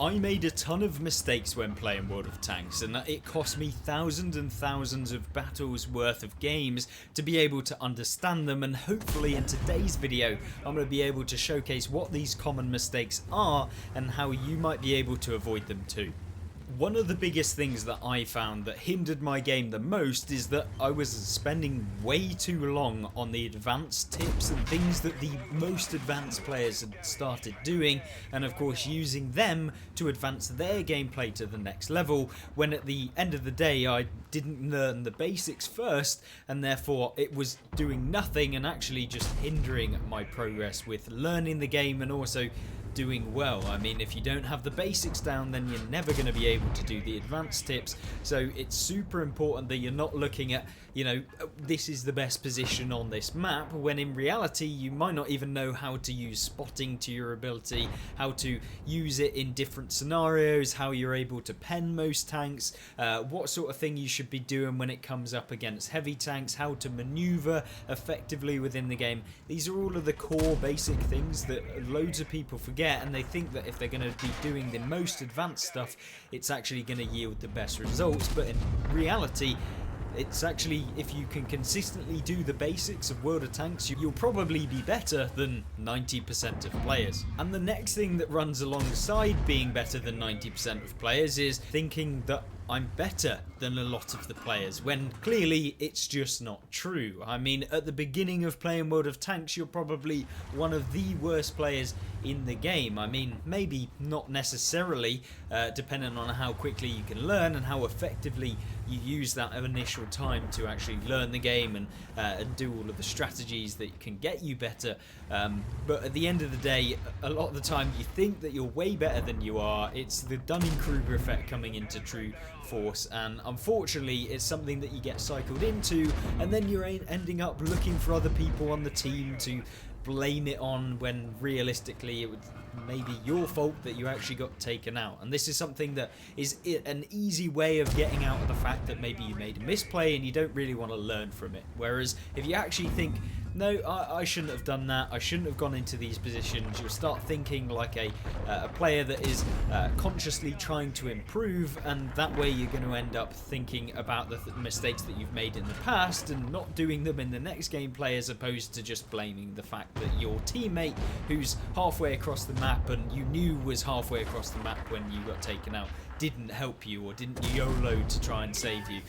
I made a ton of mistakes when playing World of Tanks, and it cost me thousands and thousands of battles worth of games to be able to understand them, and hopefully in today's video I'm going to be able to showcase what these common mistakes are and how you might be able to avoid them too. One of the biggest things that I found that hindered my game the most is that I was spending way too long on the advanced tips and things that the most advanced players had started doing, and of course using them to advance their gameplay to the next level, when at the end of the day I didn't learn the basics first, and therefore it was doing nothing and actually just hindering my progress with learning the game and also doing well. I mean, if you don't have the basics down, then you're never going to be able to do the advanced tips. So it's super important that you're not looking at, you know, this is the best position on this map, when in reality you might not even know how to use spotting to your ability, how to use it in different scenarios, how you're able to pen most tanks, what sort of thing you should be doing when it comes up against heavy tanks, how to maneuver effectively within the game. These are all of the core basic things that loads of people forget, and they think that if they're going to be doing the most advanced stuff, it's actually going to yield the best results. But in reality, it's actually, if you can consistently do the basics of World of Tanks, you'll probably be better than 90% of players. And the next thing that runs alongside being better than 90% of players is thinking that I'm better than a lot of the players, when clearly it's just not true. I mean, at the beginning of playing World of Tanks, you're probably one of the worst players in the game. I mean, maybe not necessarily, depending on how quickly you can learn and how effectively you use that initial time to actually learn the game and do all of the strategies that can get you better. But at the end of the day, a lot of the time you think that you're way better than you are. It's the Dunning-Kruger effect coming into true force, and unfortunately it's something that you get cycled into, and then you're ending up looking for other people on the team to blame it on, when realistically it would maybe your fault that you actually got taken out. And this is something that is an easy way of getting out of the fact that maybe you made a misplay and you don't really want to learn from it. Whereas if you actually think, no, I shouldn't have done that, I shouldn't have gone into these positions, you'll start thinking like a player that is consciously trying to improve, and that way you're going to end up thinking about the mistakes that you've made in the past and not doing them in the next gameplay, as opposed to just blaming the fact that your teammate who's halfway across the map and you knew was halfway across the map when you got taken out didn't help you, or didn't YOLO to try and save you.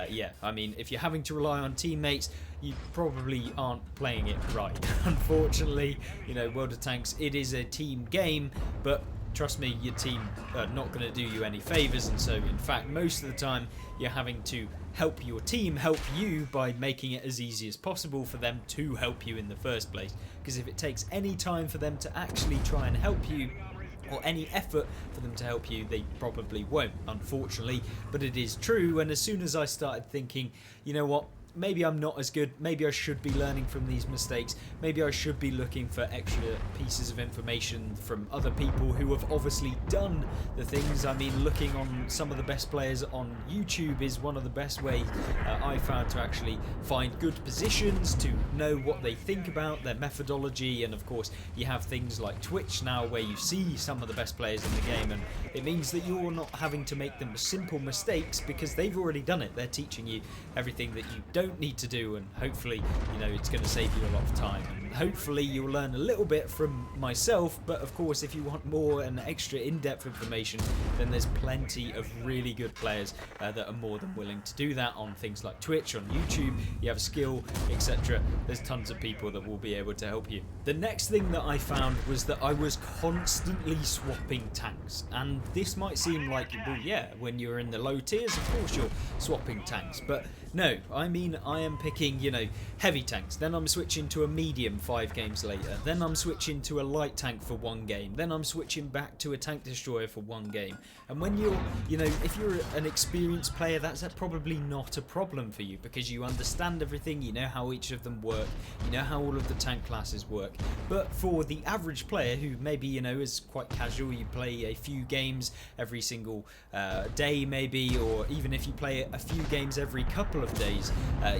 Yeah, I mean, if you're having to rely on teammates, you probably aren't playing it right. Unfortunately, you know, World of Tanks, it is a team game, but trust me, your team are not going to do you any favours, and so in fact most of the time you're having to help your team help you by making it as easy as possible for them to help you in the first place. Because if it takes any time for them to actually try and help you, or any effort for them to help you, they probably won't, unfortunately. But it is true, and as soon as I started thinking, you know what, maybe I'm not as good, maybe I should be learning from these mistakes, maybe I should be looking for extra pieces of information from other people who have obviously done the things. I mean, looking on some of the best players on YouTube is one of the best ways I found to actually find good positions, to know what they think about their methodology. And of course you have things like Twitch now where you see some of the best players in the game, and it means that you're not having to make them simple mistakes because they've already done it. They're teaching you everything that you don't need to do, and hopefully, you know, it's going to save you a lot of time, and hopefully you'll learn a little bit from myself. But of course, if you want more and extra in-depth information, then there's plenty of really good players that are more than willing to do that on things like Twitch, on YouTube. You have a skill, etc. There's tons of people that will be able to help you. The next thing that I found was that I was constantly swapping tanks, and this might seem like, well, yeah, when you're in the low tiers, of course you're swapping tanks, but no, I mean, I am picking, you know, heavy tanks, then I'm switching to a medium 5 games later, then I'm switching to a light tank for 1 game, then I'm switching back to a tank destroyer for 1 game. And when you're, you know, if you're an experienced player, that's probably not a problem for you, because you understand everything, you know how each of them work, you know how all of the tank classes work. But for the average player who maybe, you know, is quite casual, you play a few games every single day maybe, or even if you play a few games every couple couple of days,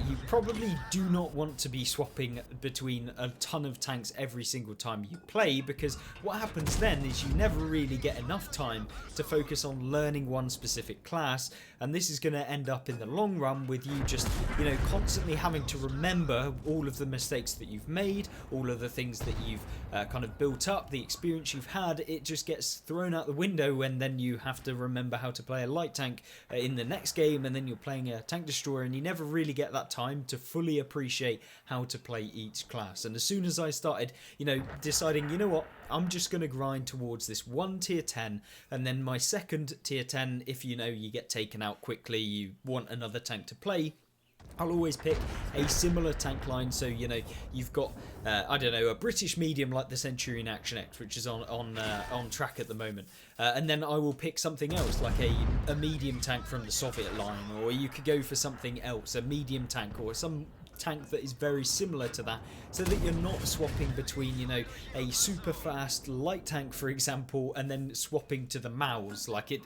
you probably do not want to be swapping between a ton of tanks every single time you play, because what happens then is you never really get enough time to focus on learning one specific class, and this is going to end up in the long run with you just, you know, constantly having to remember all of the mistakes that you've made, all of the things that you've kind of built up, the experience you've had. It just gets thrown out the window when then you have to remember how to play a light tank in the next game, and then you're playing a tank destroyer, and you never really get that time to fully appreciate how to play each class. And as soon as I started, you know, deciding, you know what, I'm just going to grind towards this one tier 10, and then my second tier 10, if you know you get taken out quickly, you want another tank to play, I'll always pick a similar tank line. So, you know, you've got, I don't know, a British medium like the Centurion Action X, which is on track at the moment. And then I will pick something else, like a medium tank from the Soviet line, or you could go for something else, a medium tank or some tank that is very similar to that, so that you're not swapping between, you know, a super fast light tank, for example, and then swapping to the Maus. Like it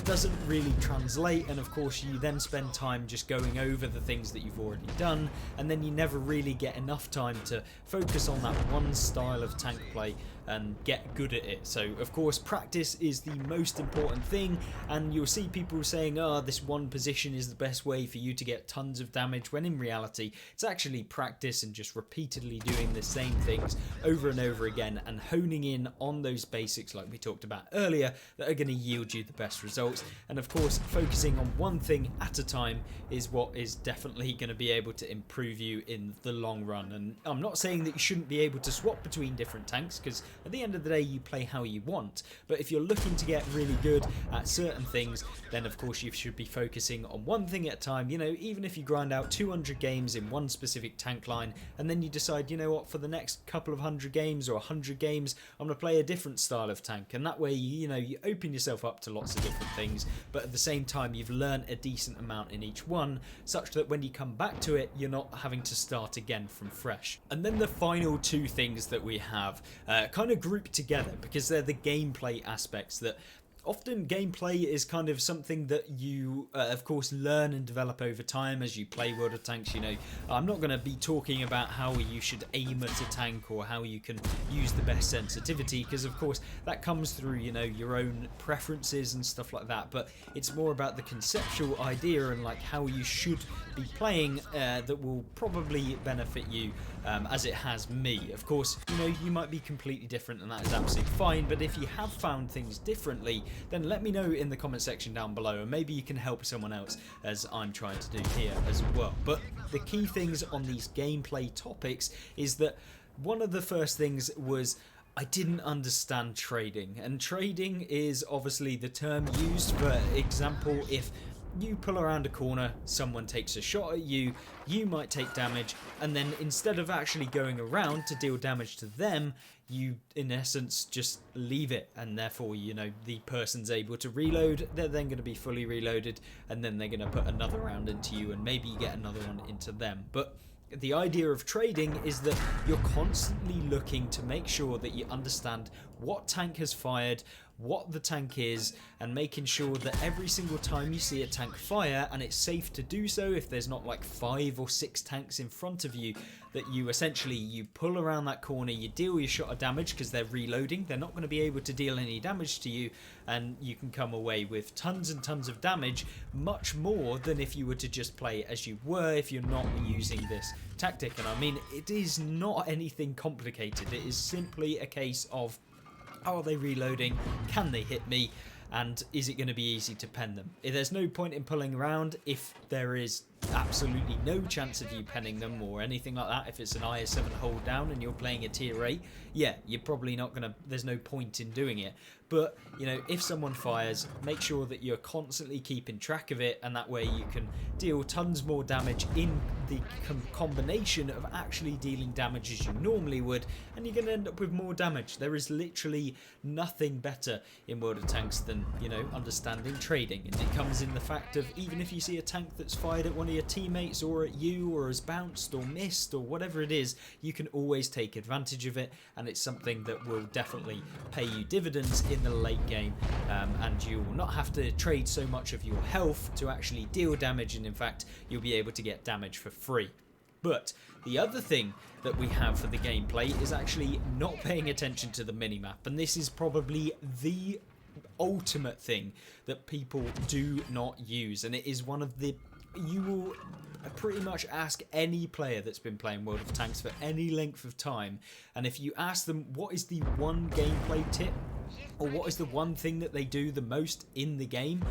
doesn't really translate, and of course you then spend time just going over the things that you've already done, and then you never really get enough time to focus on that one style of tank play and get good at it. So of course practice is the most important thing, and you'll see people saying, oh, this one position is the best way for you to get tons of damage, when in reality it's actually practice and just repeatedly doing the same things over and over again and honing in on those basics like we talked about earlier that are going to yield you the best results. And of course focusing on one thing at a time is what is definitely going to be able to improve you in the long run. And I'm not saying that you shouldn't be able to swap between different tanks, because at the end of the day you play how you want, but if you're looking to get really good at certain things, then of course you should be focusing on one thing at a time. You know, even if you grind out 200 games in one specific tank line, and then you decide, you know what, for the next couple of 100 games or 100 games I'm going to play a different style of tank, and that way you know you open yourself up to lots of different things, but at the same time you've learned a decent amount in each one, such that when you come back to it you're not having to start again from fresh. And then the final two things that we have kind of grouped together, because they're the gameplay aspects. That often gameplay is kind of something that you of course learn and develop over time as you play World of Tanks. You know, I'm not going to be talking about how you should aim at a tank or how you can use the best sensitivity, because of course that comes through, you know, your own preferences and stuff like that, but it's more about the conceptual idea and like how you should be playing that will probably benefit you as it has me. Of course, you know, you might be completely different and that is absolutely fine, but if you have found things differently, then let me know in the comment section down below, and maybe you can help someone else as I'm trying to do here as well. But the key things on these gameplay topics is that one of the first things was I didn't understand trading, and trading is obviously the term used. For example, if you pull around a corner, someone takes a shot at you, you might take damage, and then instead of actually going around to deal damage to them, you in essence just leave it, and therefore, you know, the person's able to reload, they're then going to be fully reloaded, and then they're going to put another round into you, and maybe you get another one into them. But the idea of trading is that you're constantly looking to make sure that you understand what tank has fired, what the tank is, and making sure that every single time you see a tank fire, and it's safe to do so if there's not like 5 or 6 tanks in front of you, that you essentially you pull around that corner, you deal your shot of damage because they're reloading, they're not going to be able to deal any damage to you, and you can come away with tons and tons of damage, much more than if you were to just play as you were if you're not using this tactic. And I mean, it is not anything complicated, it is simply a case of, are they reloading? Can they hit me? And is it going to be easy to pen them? There's no point in pulling around if there is absolutely no chance of you penning them or anything like that. If it's an IS-7 hold down and you're playing a tier 8, yeah, you're probably not going to, there's no point in doing it. But, you know, if someone fires, make sure that you're constantly keeping track of it, and that way you can deal tons more damage in the combination of actually dealing damage as you normally would, and you're going to end up with more damage. There is literally nothing better in World of Tanks than, you know, understanding trading, and it comes in the fact of, even if you see a tank that's fired at one one of your teammates or at you, or has bounced or missed or whatever it is, you can always take advantage of it, and it's something that will definitely pay you dividends in the late game, and you will not have to trade so much of your health to actually deal damage, and in fact you'll be able to get damage for free. But the other thing that we have for the gameplay is actually not paying attention to the minimap, and this is probably the ultimate thing that people do not use, and it is one of the... You will pretty much ask any player that's been playing World of Tanks for any length of time, and if you ask them what is the one gameplay tip, or what is the one thing that they do the most in the game,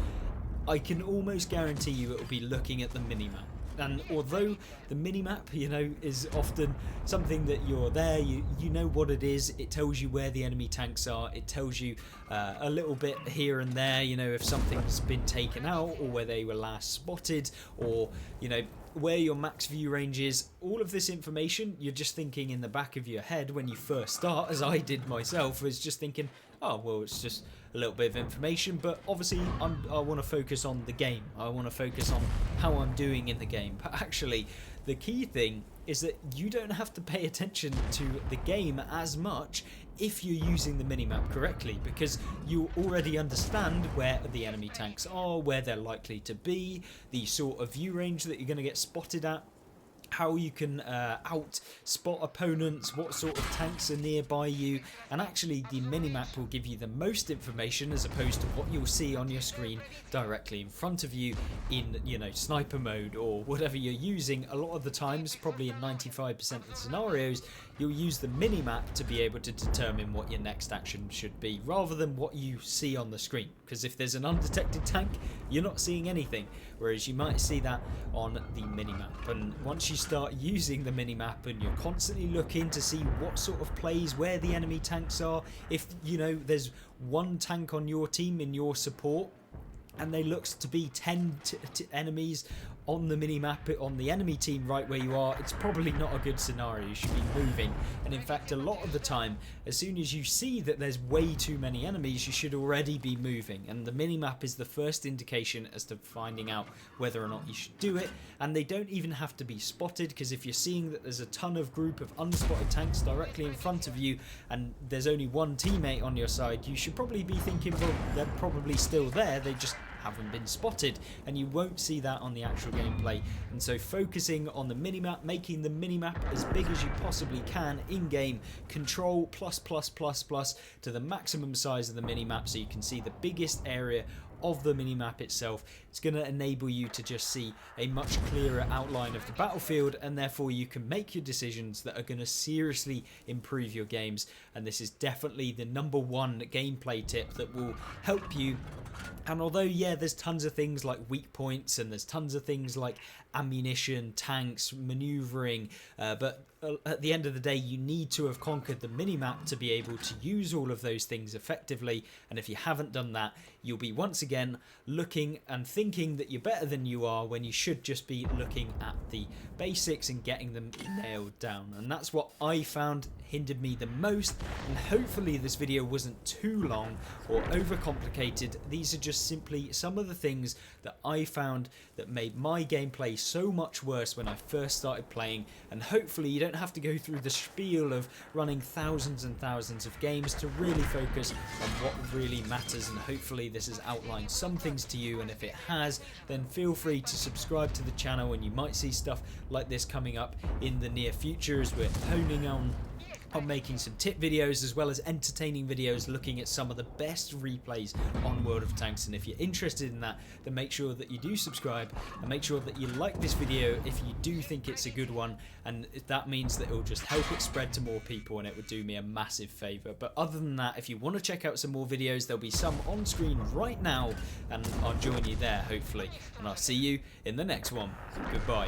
I can almost guarantee you it will be looking at the minimap. And although the minimap, you know, is often something that you're there, you know what it is, it tells you where the enemy tanks are, it tells you a little bit here and there, you know, if something's been taken out, or where they were last spotted, or, you know, where your max view range is. All of this information, you're just thinking in the back of your head when you first start, as I did myself, was just thinking, oh, well, it's just a little bit of information, but obviously I want to focus on the game. I want to focus on how I'm doing in the game. But actually, the key thing is that you don't have to pay attention to the game as much if you're using the minimap correctly, because you already understand where the enemy tanks are, where they're likely to be, the sort of view range that you're going to get spotted at, how you can out spot opponents, what sort of tanks are nearby you, and actually the minimap will give you the most information as opposed to what you'll see on your screen directly in front of you in, you know, sniper mode or whatever you're using. A lot of the times, probably in 95% of the scenarios, you'll use the minimap to be able to determine what your next action should be, rather than what you see on the screen, because if there's an undetected tank, you're not seeing anything, whereas you might see that on the minimap. And once you start using the minimap and you're constantly looking to see what sort of plays, where the enemy tanks are, if, you know, there's one tank on your team in your support and there looks to be 10 enemies on the minimap on the enemy team right where you are, it's probably not a good scenario. You should be moving. And in fact, a lot of the time, as soon as you see that there's way too many enemies, you should already be moving. And the minimap is the first indication as to finding out whether or not you should do it. And they don't even have to be spotted, because if you're seeing that there's a ton of group of unspotted tanks directly in front of you and there's only one teammate on your side, you should probably be thinking, well, they're probably still there, they just haven't been spotted, and you won't see that on the actual gameplay. And so focusing on the minimap, making the minimap as big as you possibly can in game, control plus to the maximum size of the minimap so you can see the biggest area of the minimap itself. It's going to enable you to just see a much clearer outline of the battlefield, and therefore you can make your decisions that are going to seriously improve your games. And this is definitely the #1 gameplay tip that will help you. And although, yeah, there's tons of things like weak points, and there's tons of things like ammunition, tanks, maneuvering, but at the end of the day, you need to have conquered the minimap to be able to use all of those things effectively. And if you haven't done that, you'll be once again looking and thinking that you're better than you are, when you should just be looking at the basics and getting them nailed down. And that's what I found hindered me the most. And hopefully this video wasn't too long or overcomplicated. These are just simply some of the things that I found that made my gameplay so much worse when I first started playing. And hopefully you don't have to go through the spiel of running thousands and thousands of games to really focus on what really matters. And hopefully this has outlined some things to you, and if it has, then feel free to subscribe to the channel, and you might see stuff like this coming up in the near future as we're honing on making some tip videos as well as entertaining videos looking at some of the best replays on World of Tanks. And if you're interested in that, then make sure that you do subscribe, and make sure that you like this video if you do think it's a good one, and that means that it will just help it spread to more people, and it would do me a massive favour. But other than that, if you want to check out some more videos, there'll be some on screen right now, and I'll join you there hopefully, and I'll see you in the next one. Goodbye.